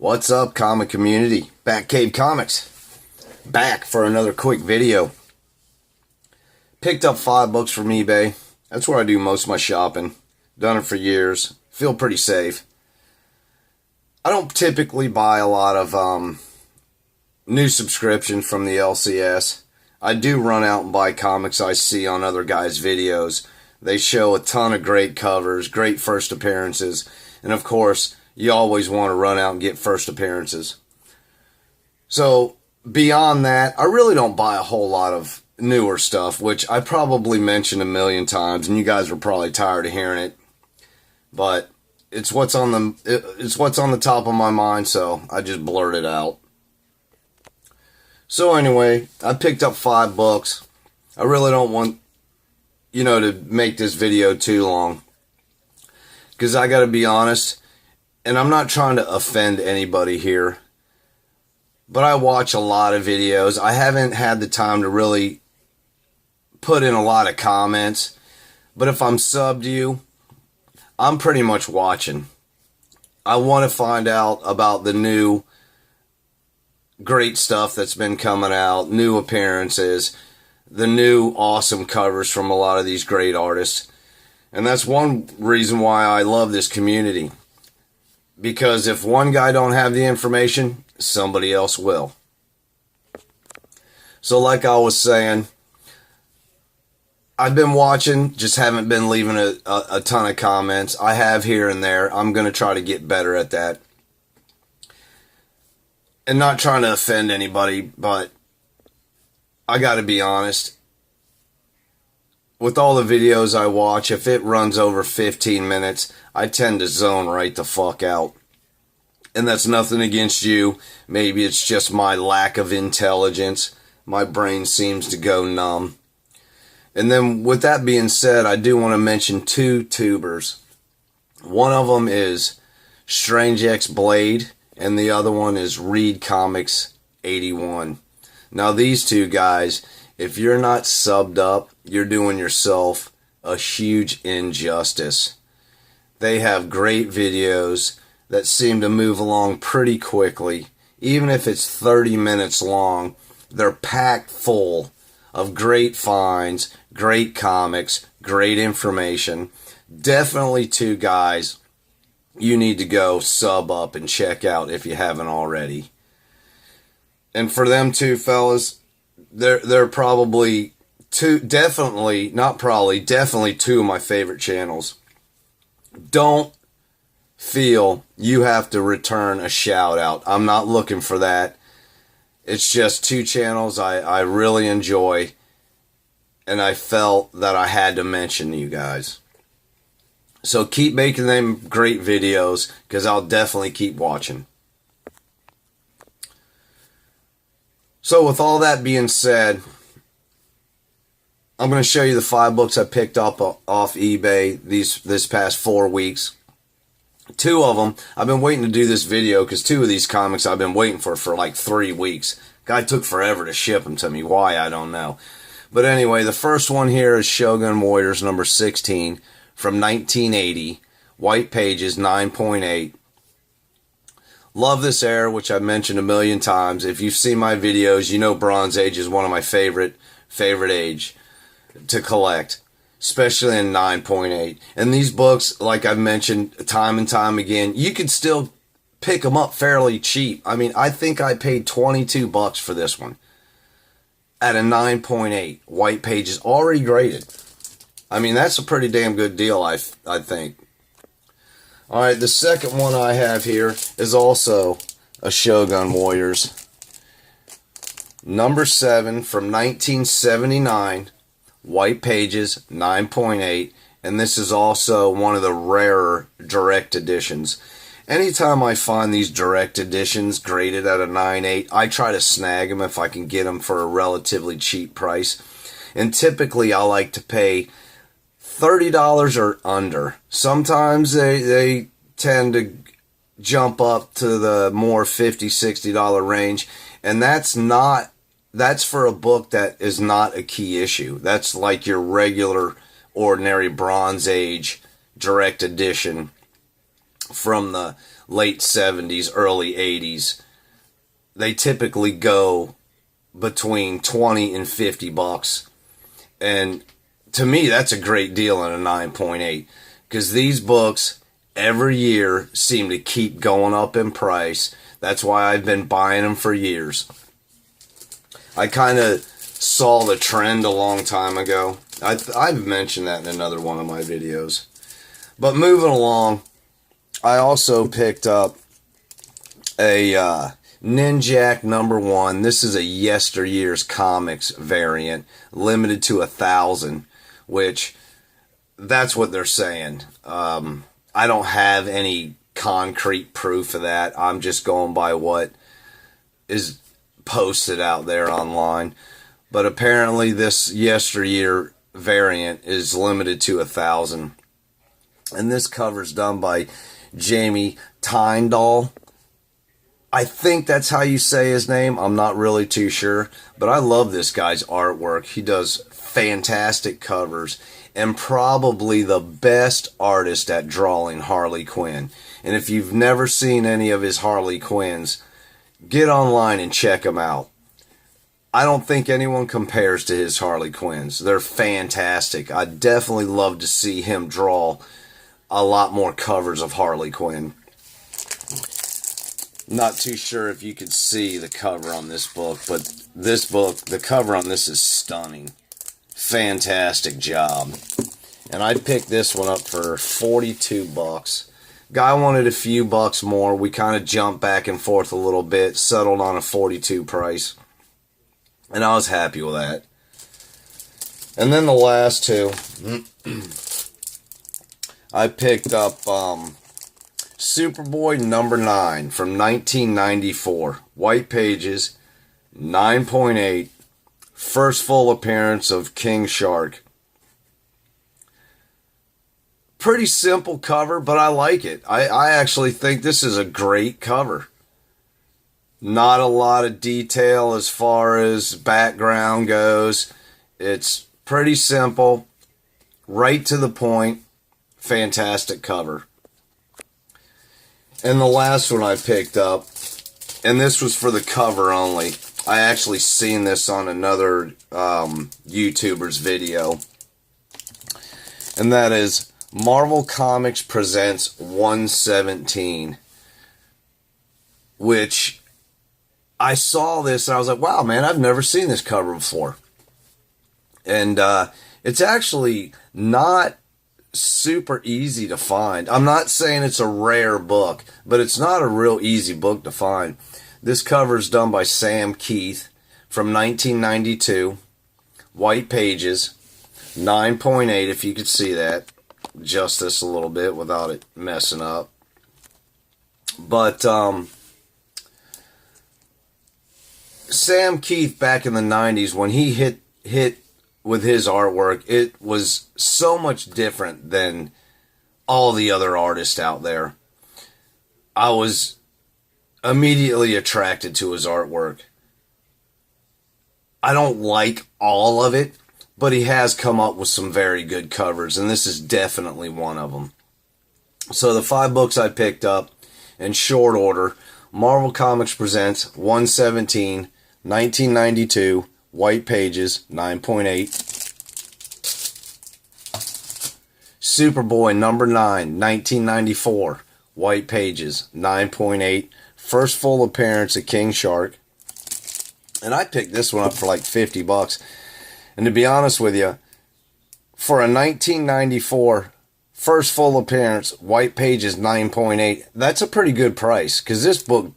What's up, comic community? Batcave Comics. Back for another quick video. Picked up 5 books from eBay. That's where I do most of my shopping. Done it for years. Feel pretty safe. I don't typically buy a lot of new subscriptions from the LCS. I do run out and buy comics I see on other guys' videos. They show a ton of great covers, great first appearances, and of course, you always want to run out and get first appearances. So, beyond that, I really don't buy a whole lot of newer stuff, which I probably mentioned a million times, and you guys were probably tired of hearing it. But it's what's on the top of my mind, so I just blurt it out. So anyway, I picked up 5 books. I really don't want, to make this video too long, because I gotta be honest, and I'm not trying to offend anybody here, but I watch a lot of videos. I haven't had the time to really put in a lot of comments, but if I'm subbed to you, I'm pretty much watching. I want to find out about the new great stuff that's been coming out, new appearances, the new awesome covers from a lot of these great artists. And that's one reason why I love this community. Because if one guy don't have the information, somebody else will. So like I was saying, I've been watching, just haven't been leaving a ton of comments. I have here and there. I'm going to try to get better at that. And not trying to offend anybody, but I got to be honest. With all the videos I watch, if it runs over 15 minutes, I tend to zone right the fuck out. And that's nothing against you. Maybe it's just my lack of intelligence. My brain seems to go numb. And then with that being said, I do want to mention 2 tubers. One of them is Strange X Blade, and the other one is Read Comics 81. Now these 2 guys, if you're not subbed up, you're doing yourself a huge injustice. They have great videos that seem to move along pretty quickly. Even if it's 30 minutes long, they're packed full of great finds, great comics, great information. Definitely 2 guys you need to go sub up and check out if you haven't already. And for them 2 fellas, they're probably definitely 2 of my favorite channels. Don't feel you have to return a shout out. I'm not looking for that. It's just 2 channels I really enjoy, and I felt that I had to mention you guys. So keep making them great videos, because I'll definitely keep watching. So with all that being said, I'm going to show you the 5 books I picked up off eBay this past 4 weeks. 2 of them, I've been waiting to do this video because 2 of these comics I've been waiting for like 3 weeks. Guy took forever to ship them to me. Why, I don't know. But anyway, the first one here is Shogun Warriors number 16 from 1980. White pages, 9.8. Love this era, which I've mentioned a million times. If you've seen my videos, you know Bronze Age is one of my favorite age to collect, especially in 9.8. And these books, like I've mentioned time and time again, you can still pick them up fairly cheap. I mean, I think I paid $22 for this one at a 9.8. White pages, already graded. I mean, that's a pretty damn good deal, I think. Alright, the second one I have here is also a Shogun Warriors. Number 7 from 1979. White pages, 9.8. And this is also one of the rarer direct editions. Anytime I find these direct editions graded at a 9.8, I try to snag them if I can get them for a relatively cheap price. And typically I like to pay $30 or under. Sometimes they tend to jump up to the more $50, $60 range, and that's for a book that is not a key issue. That's like your regular, ordinary Bronze Age direct edition from the late 70s, early 80s, they typically go between 20 and 50 bucks. And to me, that's a great deal in a 9.8, because these books every year seem to keep going up in price. That's why I've been buying them for years. I kind of saw the trend a long time ago. I've mentioned that in another one of my videos. But moving along, I also picked up a Ninjak #1. This is a Yesteryear's Comics variant, limited to 1,000, which that's what they're saying. I don't have any concrete proof of that. I'm just going by what is posted out there online. But apparently this Yesteryear variant is limited to 1,000. And this cover's done by Jamie Tyndall. I think that's how you say his name. I'm not really too sure. But I love this guy's artwork. He does fantastic covers. And probably the best artist at drawing Harley Quinn. And if you've never seen any of his Harley Quinns, get online and check them out. I don't think anyone compares to his Harley Quinns. They're fantastic. I'd definitely love to see him draw a lot more covers of Harley Quinn. Not too sure if you could see the cover on this book, but this book, the cover on this is stunning. Fantastic job. And I picked this one up for 42 bucks. Guy wanted a few bucks more. We kind of jumped back and forth a little bit, settled on a 42 price. And I was happy with that. And then the last two, I picked up Superboy #9 from 1994. White pages, 9.8. First full appearance of King Shark. Pretty simple cover, but I like it. I actually think this is a great cover. Not a lot of detail as far as background goes. It's pretty simple, right to the point. Fantastic cover. And the last one I picked up, and this was for the cover only. I actually seen this on another YouTuber's video. And that is Marvel Comics Presents 117. Which I saw this and I was like, wow, man, I've never seen this cover before. And it's actually not super easy to find. I'm not saying it's a rare book, but it's not a real easy book to find. This cover is done by Sam Keith from 1992. White pages, 9.8, if you could see that. Adjust this a little bit without it messing up. But Sam Keith back in the 90s, when he hit with his artwork, it was so much different than all the other artists out there. I was immediately attracted to his artwork. I don't like all of it, but he has come up with some very good covers, and this is definitely one of them. So the 5 books I picked up in short order: Marvel Comics Presents 117, 1992, white pages, 9.8. Superboy #9, 1994, white pages, 9.8. First full appearance of King Shark. And I picked this one up for like 50 bucks. And to be honest with you, for a 1994 first full appearance, white pages, 9.8, that's a pretty good price. Because this book,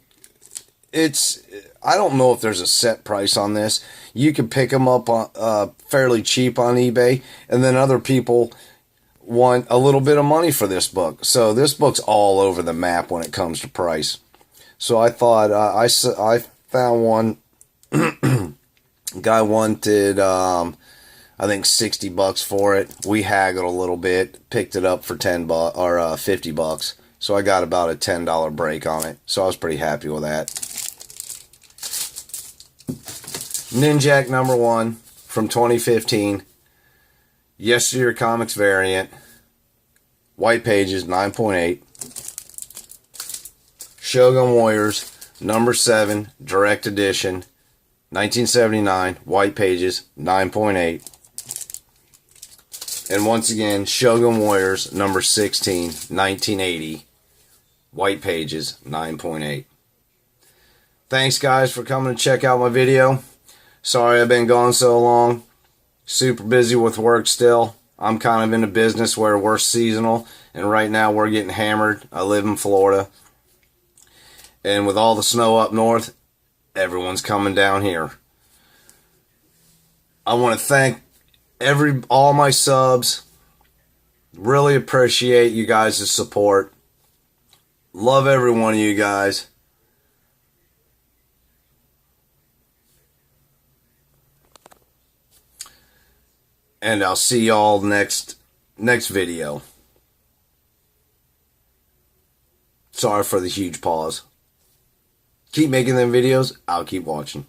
I don't know if there's a set price on this. You can pick them up on, fairly cheap on eBay. And then other people want a little bit of money for this book. So this book's all over the map when it comes to price. So I thought, I found one. Guy wanted, I think 60 bucks for it. We haggled a little bit, picked it up for 10 bucks or 50 bucks. So I got about a $10 break on it. So I was pretty happy with that. Ninjak #1 from 2015. Yesteryear Comics variant. White pages, 9.8. Shogun Warriors, number 7, direct edition, 1979, white pages, 9.8. And once again, Shogun Warriors, number 16, 1980, white pages, 9.8. Thanks, guys, for coming to check out my video. Sorry I've been gone so long. Super busy with work still. I'm kind of in a business where we're seasonal, and right now we're getting hammered. I live in Florida. And with all the snow up north, everyone's coming down here. I want to thank all my subs. Really appreciate you guys' support. Love every one of you guys. And I'll see y'all next video. Sorry for the huge pause. Keep making them videos. I'll keep watching.